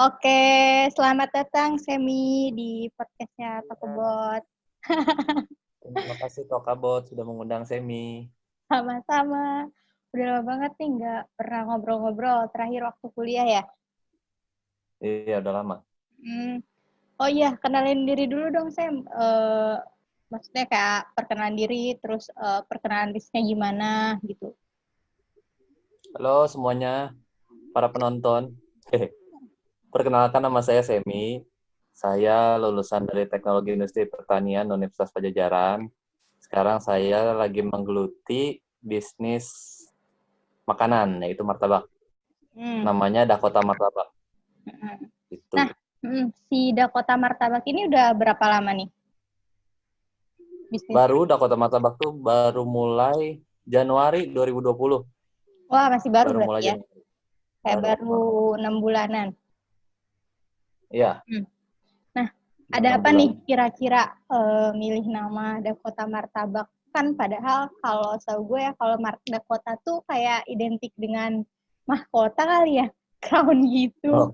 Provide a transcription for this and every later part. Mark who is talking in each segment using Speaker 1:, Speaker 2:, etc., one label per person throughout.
Speaker 1: Oke, selamat datang Semi di podcastnya Tokobot.
Speaker 2: Terima kasih Tokabot sudah mengundang Semi.
Speaker 1: Sama-sama. Udah lama banget nih nggak pernah ngobrol-ngobrol. Terakhir waktu kuliah ya.
Speaker 2: Iya, udah lama.
Speaker 1: Oh iya, kenalin diri dulu dong Sem. Maksudnya kayak perkenalan diri, terus perkenalan bisnisnya gimana gitu.
Speaker 2: Halo semuanya, para penonton. Perkenalkan nama saya Semi. Saya lulusan dari Teknologi Industri Pertanian Universitas Padjadjaran. Sekarang saya lagi menggeluti bisnis makanan, yaitu martabak. Namanya Dakota Martabak. Gitu.
Speaker 1: Nah, si Dakota Martabak ini udah berapa lama nih bisnis?
Speaker 2: Baru Dakota Martabak tuh baru mulai Januari 2020.
Speaker 1: Wah, masih baru
Speaker 2: Baru mulai
Speaker 1: berarti ya?
Speaker 2: Januari.
Speaker 1: Kayak baru 6 bulanan.
Speaker 2: Iya.
Speaker 1: Nah,
Speaker 2: Baru
Speaker 1: ada
Speaker 2: 6
Speaker 1: apa
Speaker 2: bulan.
Speaker 1: nih kira-kira milih nama Dakota Martabak? Kan padahal kalau tahu gue ya, kalau Dakota tuh kayak identik dengan mahkota kali ya, crown gitu.
Speaker 2: Oh.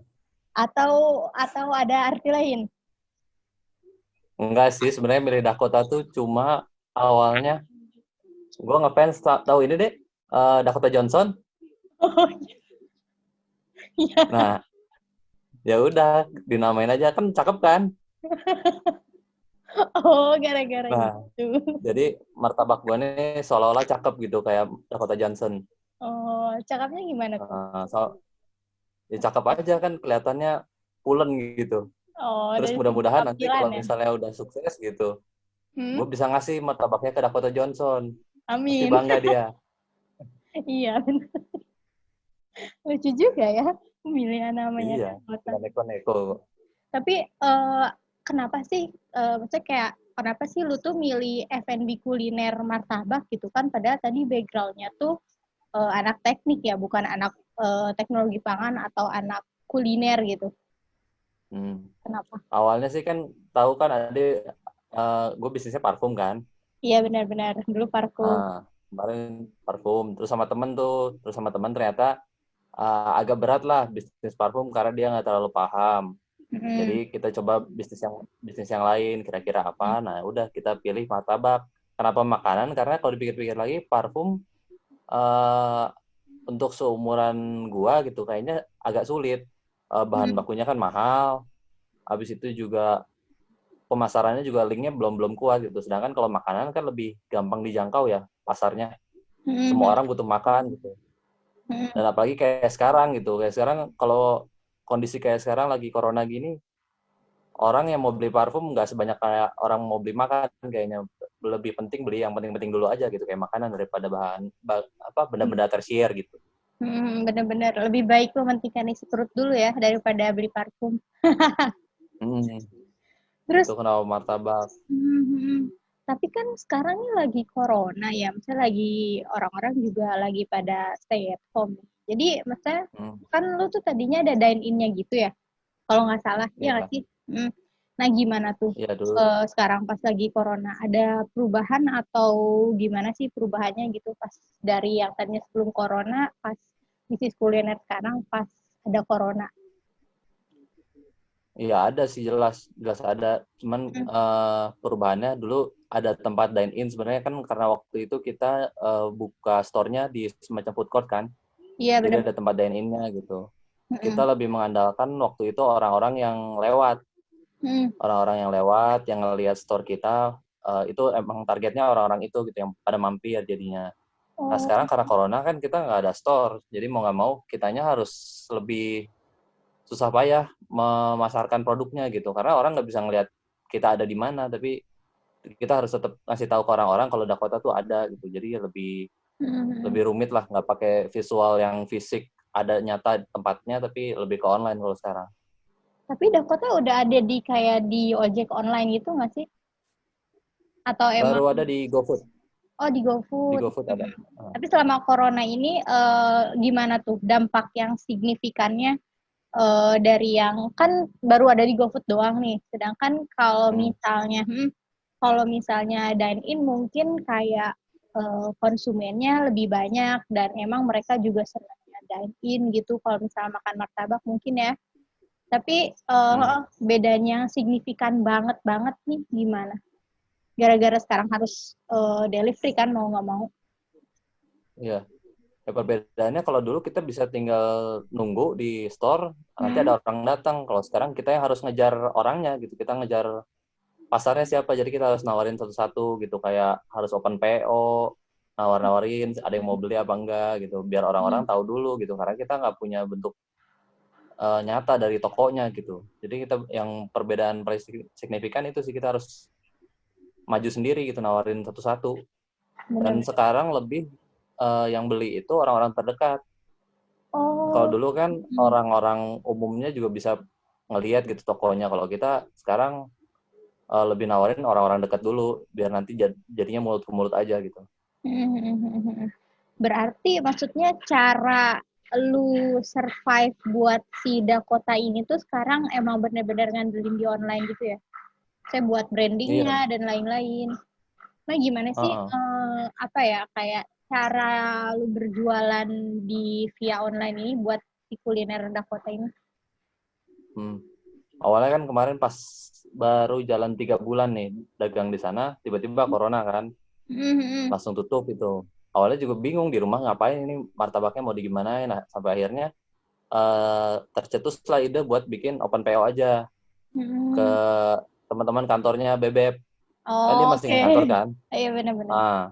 Speaker 1: Atau ada arti lain?
Speaker 2: Enggak sih, sebenarnya milih Dakota tuh cuma awalnya gue ngefans tahu ini deh, Dakota Johnson.
Speaker 1: Oh iya.
Speaker 2: Nah, ya udah dinamain aja, kan cakep kan.
Speaker 1: Oh, gara-gara
Speaker 2: Nah,
Speaker 1: itu.
Speaker 2: jadi martabak gue nih seolah-olah cakep gitu kayak Dakota Johnson.
Speaker 1: Oh, cakapnya gimana tuh?
Speaker 2: Ya cakep aja kan, kelihatannya pulen gitu.
Speaker 1: Oh,
Speaker 2: Terus
Speaker 1: dari segi
Speaker 2: mudah-mudahan nanti
Speaker 1: tampilan
Speaker 2: kalau
Speaker 1: ya.
Speaker 2: misalnya udah sukses gitu,
Speaker 1: Hmm?
Speaker 2: gue bisa ngasih martabaknya ke Dakota Johnson. Pasti
Speaker 1: Amin.
Speaker 2: bangga dia.
Speaker 1: Iya, bener. Lucu juga ya pemilihan namanya
Speaker 2: Iya,
Speaker 1: Dakota.
Speaker 2: tidak neko-neko.
Speaker 1: Tapi kenapa sih, maksudnya kayak kenapa sih lu tuh milih F&B kuliner martabak gitu kan? Padahal tadi background-nya tuh anak teknik ya, bukan anak teknologi pangan atau anak kuliner gitu. Kenapa?
Speaker 2: Awalnya sih kan tahu kan gue bisnisnya parfum kan.
Speaker 1: Iya benar-benar dulu parfum.
Speaker 2: Kemarin parfum terus sama teman ternyata agak berat lah bisnis parfum karena dia nggak terlalu paham. Jadi kita coba bisnis yang lain kira-kira apa. Nah udah kita pilih martabak. Kenapa makanan? Karena kalau dipikir-pikir lagi parfum uh, untuk seumuran gua gitu kayaknya agak sulit. Bahan bakunya kan mahal. Habis itu juga pemasarannya juga linknya belum kuat gitu. Sedangkan kalau makanan kan lebih gampang dijangkau ya pasarnya. Semua orang butuh makan gitu. Dan apalagi kayak sekarang gitu. Kayak sekarang kalau kondisi kayak sekarang lagi corona gini, orang yang mau beli parfum nggak sebanyak kayak orang mau beli makan kayaknya. Lebih penting beli yang penting-penting dulu aja gitu kayak makanan daripada benda-benda tersier gitu.
Speaker 1: Bener-bener lebih baik mementingkan isi perut dulu ya daripada beli parfum. Terus,
Speaker 2: Itu kenapa martabak.
Speaker 1: tapi kan sekarang ini lagi corona ya, misalnya lagi orang-orang juga lagi pada stay at home. Jadi, maksudnya kan lu tuh tadinya ada dine-in-nya gitu ya, kalau nggak salah, ya nggak
Speaker 2: Iya.
Speaker 1: sih? Nah, gimana tuh
Speaker 2: Iya dulu.
Speaker 1: sekarang pas lagi corona? Ada perubahan atau gimana sih perubahannya gitu pas dari yang tadinya sebelum corona, pas bisnis kuliner sekarang pas ada corona?
Speaker 2: Iya ada sih jelas ada. Cuman perubahannya dulu ada tempat dine in sebenarnya kan karena waktu itu kita buka store-nya di semacam food court kan.
Speaker 1: Iya
Speaker 2: Jadi
Speaker 1: benar.
Speaker 2: ada tempat dine in-nya gitu. Kita lebih mengandalkan waktu itu orang-orang yang lewat. Orang-orang yang lewat, yang ngelihat store kita, itu emang targetnya orang-orang itu gitu yang pada mampir jadinya. Nah
Speaker 1: Oh.
Speaker 2: sekarang karena corona kan kita nggak ada store, jadi mau nggak mau kitanya harus lebih susah payah memasarkan produknya gitu karena orang nggak bisa ngelihat kita ada di mana, tapi kita harus tetap ngasih tahu ke orang-orang kalau Dakota tuh ada gitu. Jadi lebih rumit lah, nggak pakai visual yang fisik ada nyata tempatnya, tapi lebih ke online kalau sekarang.
Speaker 1: Tapi Dakota udah ada di kayak di ojek online gitu nggak sih? Atau emang
Speaker 2: Baru ada di GoFood.
Speaker 1: di
Speaker 2: Di
Speaker 1: GoFood?
Speaker 2: GoFood ada.
Speaker 1: Tapi selama corona ini gimana tuh dampak yang signifikannya dari yang kan baru ada di GoFood doang nih. Sedangkan kalau misalnya dine in mungkin kayak konsumennya lebih banyak dan emang mereka juga senangnya dine in gitu kalau misalnya makan martabak mungkin ya. Tapi bedanya signifikan banget nih gimana? Gara-gara sekarang harus delivery kan mau nggak mau.
Speaker 2: Iya. Ya, perbedaannya kalau dulu kita bisa tinggal nunggu di store, nanti ada orang datang. Kalau sekarang kita yang harus ngejar orangnya gitu. Kita ngejar pasarnya siapa, jadi kita harus nawarin satu-satu gitu. Kayak harus open PO, nawar-nawarin ada yang mau beli apa enggak gitu. Biar orang-orang tahu dulu gitu. Karena kita nggak punya bentuk nyata dari tokonya gitu. Jadi kita yang perbedaan paling signifikan itu sih, kita harus maju sendiri gitu, nawarin satu-satu. Dan sekarang lebih yang beli itu orang-orang terdekat. Kalau dulu kan orang-orang umumnya juga bisa ngelihat gitu tokonya. Kalau kita sekarang lebih nawarin orang-orang dekat dulu, biar nanti jadinya mulut ke mulut aja gitu.
Speaker 1: Berarti maksudnya cara lu survive buat si Dakota ini tuh sekarang emang bener-bener ngandelin di online gitu ya? Saya buat brandingnya dan lain-lain. Nah gimana sih apa ya kayak cara lu berjualan di via online ini buat si kuliner Dakota ini?
Speaker 2: Awalnya kan kemarin pas baru jalan 3 bulan nih dagang di sana, tiba-tiba corona kan, langsung tutup itu. Awalnya juga bingung di rumah ngapain ini, martabaknya mau digimanain. Nah, sampai akhirnya tercetuslah ide buat bikin open PO aja ke teman-teman kantornya Bebek. Kan dia masih ngantor kan.
Speaker 1: Iya benar-benar.
Speaker 2: Nah,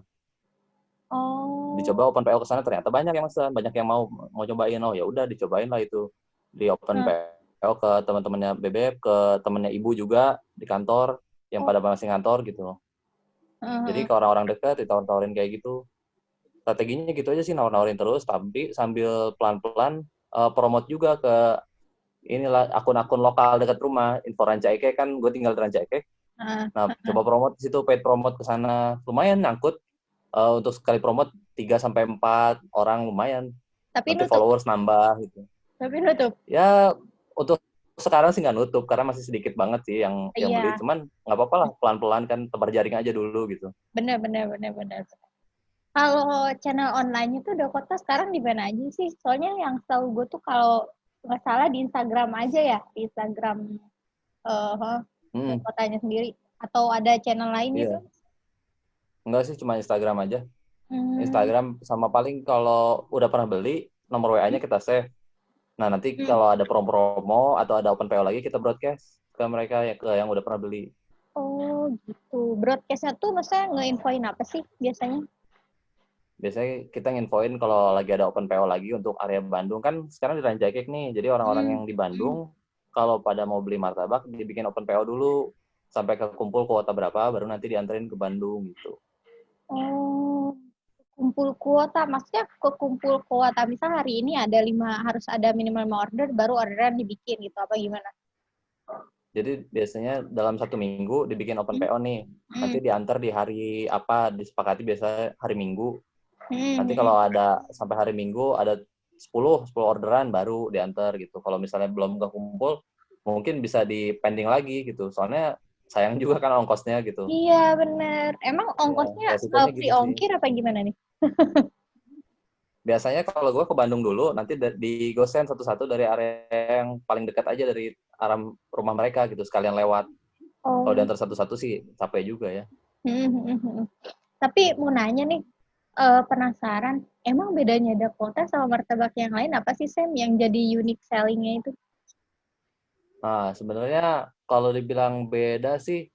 Speaker 2: dicoba open PO ke sana, ternyata banyak yang pesan, banyak yang mau cobain. Oh ya udah dicobain lah itu di open PO ke teman-temannya Bebek, ke temannya Ibu juga di kantor yang pada masih ngantor gitu. Jadi ke orang-orang dekat ditawar-tawarin kayak gitu. Strateginya gitu aja sih, nawar-nawarin terus, tapi sambil pelan-pelan promote juga ke inilah akun-akun lokal dekat rumah. Info Ranca Ekek kan, gue tinggal di Ranca Ekek. Nah, coba promote di situ, paid promote ke sana. Lumayan nyangkut. Untuk sekali promote 3-4 orang lumayan.
Speaker 1: Tapi
Speaker 2: nanti
Speaker 1: nutup.
Speaker 2: Followers nambah gitu.
Speaker 1: Tapi nutup.
Speaker 2: Ya, untuk sekarang sih nggak nutup, karena masih sedikit banget sih yang beli. Cuman nggak apa-apa lah, pelan-pelan kan, tebar jaring aja dulu gitu.
Speaker 1: Benar. Kalau channel online itu Dakota sekarang di mana aja sih? Soalnya yang tahu gue tuh kalau nggak salah di Instagram aja ya, di Instagram Dakotanya sendiri. Atau ada channel lain gitu?
Speaker 2: Enggak sih, cuma Instagram aja. Instagram sama paling kalau udah pernah beli, nomor WA-nya kita save. Nah, nanti kalau ada promo-promo atau ada open PO lagi, kita broadcast ke mereka ke yang udah pernah beli.
Speaker 1: Oh gitu. Broadcast-nya tuh maksudnya nge-infoin apa sih biasanya?
Speaker 2: Biasanya kita nginfoin kalau lagi ada open PO lagi untuk area Bandung. Kan sekarang di Rancaikek nih, jadi orang-orang yang di Bandung, kalau pada mau beli martabak, dibikin open PO dulu, sampai kekumpul kuota berapa, baru nanti dianterin ke Bandung gitu.
Speaker 1: Oh, kumpul kuota. Maksudnya kekumpul kuota. Misal hari ini ada harus ada minimal 5 order, baru orderan dibikin gitu, apa gimana?
Speaker 2: Jadi biasanya dalam 1 minggu dibikin open PO nih. Nanti diantar di hari apa, disepakati biasanya hari Minggu. Nanti kalau ada sampai hari Minggu ada 10 orderan baru diantar gitu. Kalau misalnya belum kekumpul, mungkin bisa di pending lagi gitu. Soalnya sayang juga kan ongkosnya gitu.
Speaker 1: Iya bener. Emang ongkosnya free ongkir apa gimana nih?
Speaker 2: Biasanya kalau gue ke Bandung dulu, nanti di gosen satu-satu dari area yang paling dekat aja dari arah rumah mereka gitu, sekalian lewat. Kalau diantar satu-satu sih capek juga ya.
Speaker 1: Tapi mau nanya nih, penasaran, emang bedanya Dakota sama martabak yang lain apa sih Sam yang jadi unique selling-nya itu?
Speaker 2: Nah, sebenarnya kalau dibilang beda sih,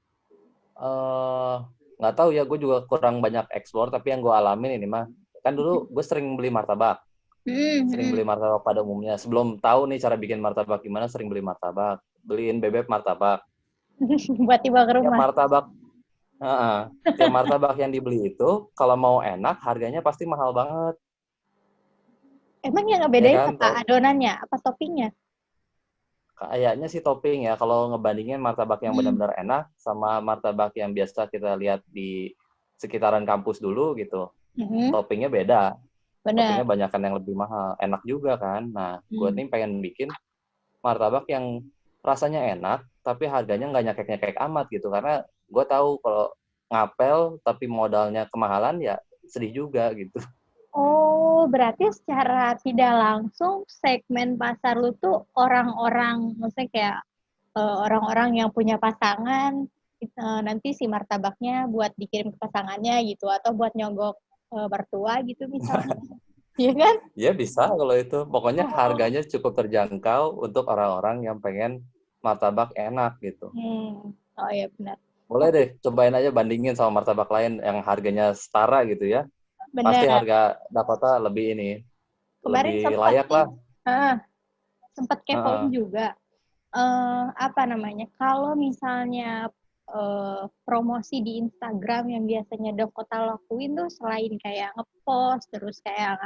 Speaker 2: nggak tahu ya, gue juga kurang banyak explore, tapi yang gue alamin ini mah, kan dulu gue sering beli martabak. Sering beli martabak pada umumnya. Sebelum tahu nih cara bikin martabak gimana, sering beli martabak. Beliin Bebek martabak.
Speaker 1: Buat dibawa ke rumah.
Speaker 2: Tiap martabak yang dibeli itu, kalau mau enak, harganya pasti mahal banget.
Speaker 1: Emang yang ngebedain ya kan? Apa adonannya, apa toppingnya?
Speaker 2: Kayaknya sih topping ya. Kalau ngebandingin martabak yang benar-benar enak sama martabak yang biasa kita lihat di sekitaran kampus dulu gitu, toppingnya beda. Toppingnya banyakan yang lebih mahal. Enak juga kan. Nah, gue nih pengen bikin martabak yang rasanya enak, tapi harganya nggak nyekek-nyekek amat gitu. Karena gue tahu kalau ngapel tapi modalnya kemahalan ya sedih juga gitu.
Speaker 1: Oh, berarti secara tidak langsung segmen pasar lu tuh orang-orang, maksudnya kayak orang-orang yang punya pasangan, nanti si martabaknya buat dikirim ke pasangannya gitu, atau buat nyogok mertua gitu misalnya. Iya kan?
Speaker 2: Ya bisa kalau itu. Pokoknya
Speaker 1: Oh.
Speaker 2: harganya cukup terjangkau untuk orang-orang yang pengen martabak enak gitu.
Speaker 1: Oh ya benar.
Speaker 2: Boleh
Speaker 1: Tapi
Speaker 2: deh, cobain aja bandingin sama martabak lain yang harganya setara gitu ya. Pasti
Speaker 1: benar.
Speaker 2: harga Dakota lebih ini,
Speaker 1: Kemarin
Speaker 2: lebih
Speaker 1: sempat
Speaker 2: layak
Speaker 1: sih,
Speaker 2: lah.
Speaker 1: ah, sempat kepoin
Speaker 2: Heeh.
Speaker 1: juga. Apa namanya? Kalau misalnya promosi di Instagram yang biasanya Dakota lakuin tuh selain kayak ngepost terus kayak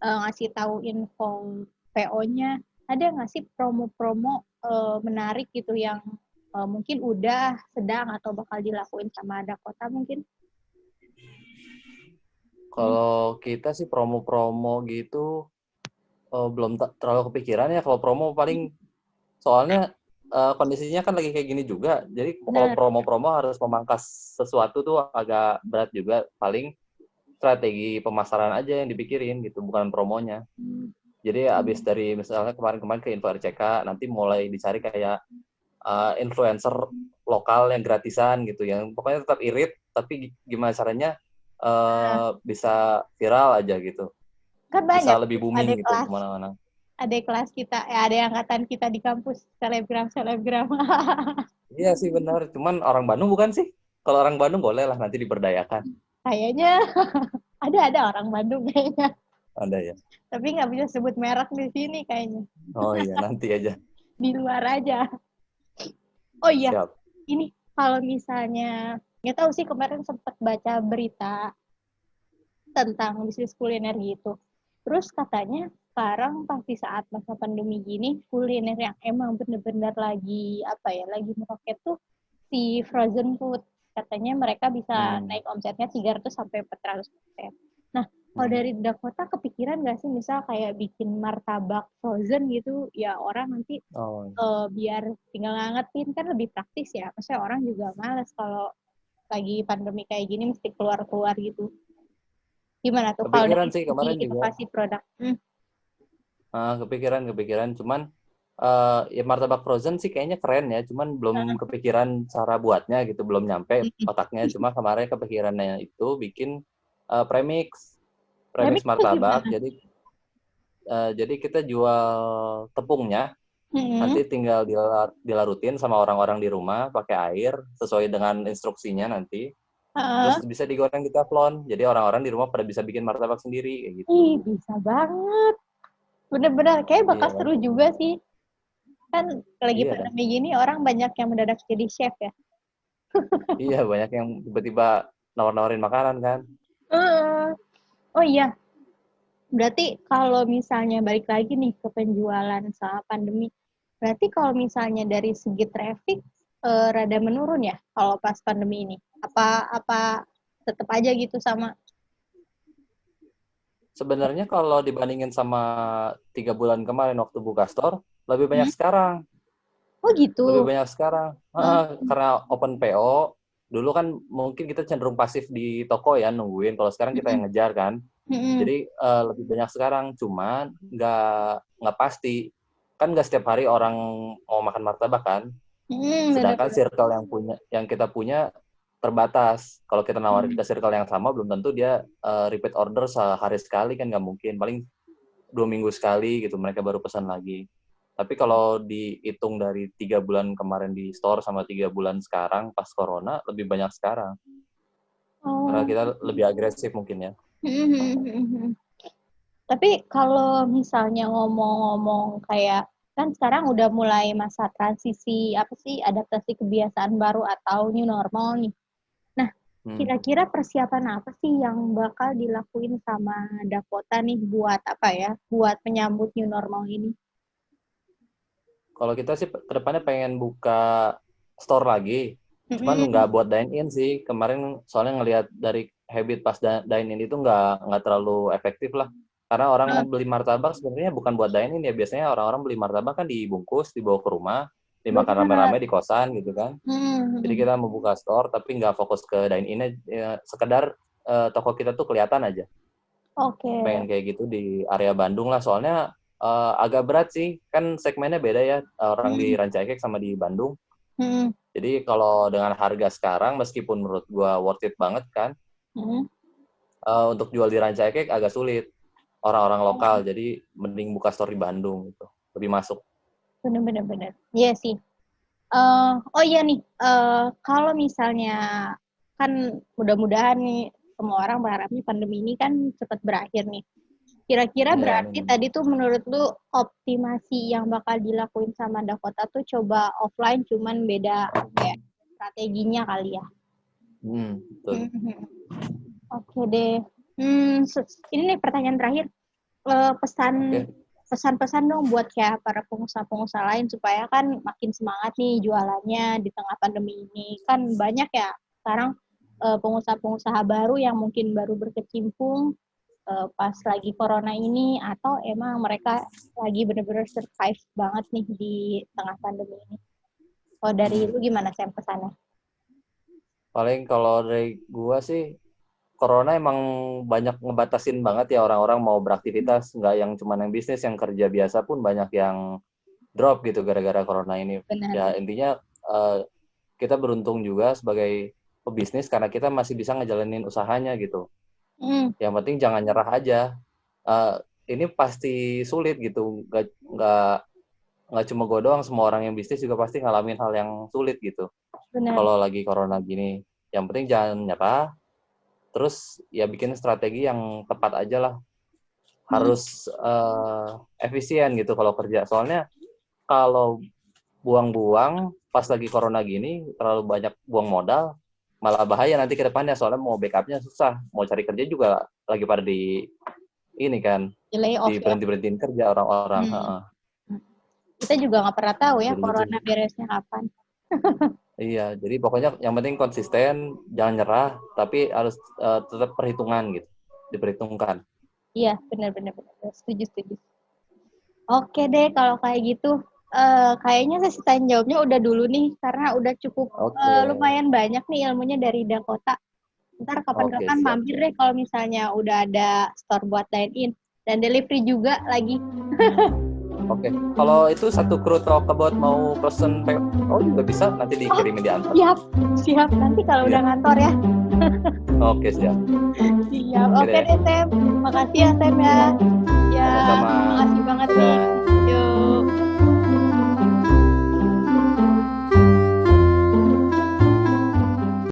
Speaker 1: ngasih tahu info PO-nya, ada nggak sih promo-promo menarik gitu yang mungkin udah sedang atau bakal dilakuin sama Dakota mungkin? Hmm.
Speaker 2: Kalau kita sih promo-promo gitu belum terlalu kepikiran ya. Kalau promo paling soalnya kondisinya kan lagi kayak gini juga. Jadi kalau
Speaker 1: Benar.
Speaker 2: promo-promo harus memangkas sesuatu tuh agak berat juga. Paling strategi pemasaran aja yang dipikirin gitu, bukan promonya.
Speaker 1: Hmm.
Speaker 2: Jadi abis dari misalnya kemarin-kemarin ke Info RCK, nanti mulai dicari kayak influencer lokal yang gratisan gitu, yang pokoknya tetap irit, tapi gimana caranya bisa viral aja gitu,
Speaker 1: Kan
Speaker 2: bisa
Speaker 1: banyak
Speaker 2: lebih
Speaker 1: tuh
Speaker 2: booming gitu kemana-mana.
Speaker 1: ada kelas kita, ada angkatan kita di kampus selebgram selebgram.
Speaker 2: Iya sih benar, cuman orang Bandung bukan sih? Kalau orang Bandung boleh lah nanti diberdayakan.
Speaker 1: Kayaknya ada orang Bandung kayaknya,
Speaker 2: Ada ya?
Speaker 1: tapi nggak bisa sebut merek di sini kayaknya,
Speaker 2: Oh iya, nanti aja.
Speaker 1: di luar aja. Oh iya,
Speaker 2: Siap.
Speaker 1: ini kalau misalnya nggak tahu sih, kemarin sempat baca berita tentang bisnis kuliner gitu. Terus katanya sekarang pas di saat masa pandemi gini, kuliner yang emang bener-bener lagi apa ya, lagi meroket tuh si frozen food. Katanya mereka bisa
Speaker 2: Hmm.
Speaker 1: naik omsetnya 300 sampai 400%. Nah, kalau
Speaker 2: Hmm.
Speaker 1: dari Dakota kepikiran nggak sih misal kayak bikin martabak frozen gitu, ya orang nanti
Speaker 2: Oh,
Speaker 1: biar tinggal ngangetin kan lebih praktis ya. Maksudnya orang juga males kalau lagi pandemi kayak gini mesti keluar-keluar gitu. Gimana tuh kalau
Speaker 2: kepikiran
Speaker 1: dari
Speaker 2: sih
Speaker 1: segi
Speaker 2: kemarin juga.
Speaker 1: inovasi produk?
Speaker 2: Kepikiran. Cuman ya martabak frozen sih kayaknya keren ya. Cuman belum kepikiran cara buatnya gitu, belum nyampe otaknya. Cuma kemarin kepikirannya itu bikin premix,
Speaker 1: Remix
Speaker 2: premix
Speaker 1: tuh
Speaker 2: martabak.
Speaker 1: gimana?
Speaker 2: Jadi kita jual tepungnya,
Speaker 1: Hmm.
Speaker 2: nanti tinggal dilarutin sama orang-orang di rumah pakai air sesuai dengan instruksinya nanti. Terus
Speaker 1: Uh,
Speaker 2: bisa digoreng di teflon. Jadi orang-orang di rumah pada bisa bikin martabak sendiri kayak gitu.
Speaker 1: Ih, bisa banget. Bener-bener, kayak bakal
Speaker 2: Iya kan?
Speaker 1: seru juga sih. Kan lagi
Speaker 2: Iya kan?
Speaker 1: pandemi gini, orang banyak yang mendadak jadi chef ya.
Speaker 2: Iya, banyak yang tiba-tiba nawar-nawarin makanan kan.
Speaker 1: Uh, oh iya, berarti kalau misalnya balik lagi nih ke penjualan saat pandemi, berarti kalau misalnya dari segi traffic, rada menurun ya kalau pas pandemi ini? Apa apa tetap aja gitu sama?
Speaker 2: Sebenarnya kalau dibandingin sama 3 bulan kemarin waktu buka store, lebih banyak
Speaker 1: Hmm?
Speaker 2: sekarang.
Speaker 1: Oh gitu.
Speaker 2: Lebih banyak sekarang.
Speaker 1: Hmm.
Speaker 2: Karena open PO, dulu kan mungkin kita cenderung pasif di toko ya, nungguin. Kalau sekarang kita
Speaker 1: Hmm.
Speaker 2: yang ngejar kan.
Speaker 1: Hmm.
Speaker 2: Jadi lebih banyak sekarang. Cuman nggak pasti. Kan nggak setiap hari orang mau makan martabak kan.
Speaker 1: Hmm,
Speaker 2: Sedangkan
Speaker 1: bener-bener.
Speaker 2: circle yang kita punya terbatas. Kalau kita nawarin
Speaker 1: Hmm.
Speaker 2: ke circle yang sama, belum tentu dia repeat order sehari sekali kan nggak mungkin. Paling 2 minggu sekali gitu mereka baru pesan lagi. Tapi kalau dihitung dari 3 bulan kemarin di store sama 3 bulan sekarang pas corona lebih banyak sekarang. Karena
Speaker 1: Oh.
Speaker 2: kita lebih agresif mungkin ya.
Speaker 1: Hmm. Tapi kalau misalnya ngomong-ngomong kayak kan sekarang udah mulai masa transisi apa sih, adaptasi kebiasaan baru atau new normal nih. Nah,
Speaker 2: Hmm.
Speaker 1: kira-kira persiapan apa sih yang bakal dilakuin sama Dakota nih buat apa ya? Buat menyambut new normal ini?
Speaker 2: Kalau kita sih kedepannya pengen buka store lagi. Cuman
Speaker 1: Mm-mm.
Speaker 2: nggak buat dine in sih. Kemarin soalnya ngelihat dari habit pas dine in itu nggak terlalu efektif lah. Karena
Speaker 1: Ah,
Speaker 2: orang beli martabak sebenarnya bukan buat dine in ya. Biasanya orang-orang beli martabak kan dibungkus, dibawa ke rumah, dimakan
Speaker 1: benar.
Speaker 2: rame-rame di kosan gitu kan. Jadi
Speaker 1: Hmm.
Speaker 2: kita mau buka store tapi nggak fokus ke dine in, ya, sekedar toko kita tuh kelihatan aja.
Speaker 1: Oke.
Speaker 2: Pengen kayak gitu di area Bandung lah, soalnya agak berat sih, kan segmennya beda ya, orang di Rancaikek sama di Bandung. Jadi kalau dengan harga sekarang, meskipun menurut gua worth it banget kan, untuk jual di Rancaikek agak sulit orang-orang lokal, jadi mending buka store di Bandung gitu, lebih masuk.
Speaker 1: Bener. Iya sih. Oh iya nih, kalau misalnya kan mudah-mudahan nih semua orang berharapnya pandemi ini kan cepat berakhir nih. Kira-kira berarti tadi tuh menurut lu optimasi yang bakal dilakuin sama Dakota tuh coba offline cuman beda kayak strateginya kali ya.
Speaker 2: Betul.
Speaker 1: Oke deh. Ini nih pertanyaan terakhir. Pesan-pesan dong buat kayak para pengusaha-pengusaha lain supaya kan makin semangat nih jualannya di tengah pandemi ini. Kan banyak ya sekarang pengusaha-pengusaha baru yang mungkin baru berkecimpung pas lagi corona ini, atau emang mereka lagi bener-bener survive banget nih di tengah pandemi ini. Oh, dari lu gimana sih pesannya?
Speaker 2: Paling kalau dari gua sih, corona emang banyak ngebatasin banget ya orang-orang mau beraktivitas, nggak yang cuman yang bisnis, yang kerja biasa pun banyak yang drop gitu gara-gara corona ini.
Speaker 1: Benar.
Speaker 2: Ya intinya kita beruntung juga sebagai pebisnis karena kita masih bisa ngejalanin usahanya gitu. Yang penting jangan nyerah aja. Ini pasti sulit gitu, nggak cuma gue doang, semua orang yang bisnis juga pasti ngalamin hal yang sulit gitu. Kalau lagi corona gini, yang penting jangan nyerah. Terus ya bikin strategi yang tepat aja lah. Harus efisien gitu kalau kerja. Soalnya kalau buang-buang pas lagi corona gini, terlalu banyak buang modal, malah bahaya nanti ke depannya. Soalnya mau backupnya susah. Mau cari kerja juga lagi pada di ini kan, di berhenti-berhentiin kerja orang-orang.
Speaker 1: Kita juga nggak pernah tahu ya corona beresnya kapan.
Speaker 2: Iya, jadi pokoknya yang penting konsisten, jangan nyerah, tapi harus tetap perhitungan gitu, diperhitungkan.
Speaker 1: Iya, benar. Setuju. Oke deh, kalau kayak gitu, kayaknya sesi tanya jawabnya udah dulu nih, karena udah cukup lumayan banyak nih ilmunya dari Dakota. Ntar kapan-kapan mampir deh kalau misalnya udah ada store buat dine-in dan delivery juga lagi.
Speaker 2: Oke, kalau itu satu kru Talkabout mau pesen PO juga bisa, nanti dikirimin di antar.
Speaker 1: Siap. Nanti kalau udah ngantor ya.
Speaker 2: Oke, siap.
Speaker 1: Siap. Oke deh, Tem. Makasih ya, Tem ya. Ya, makasih banget nih.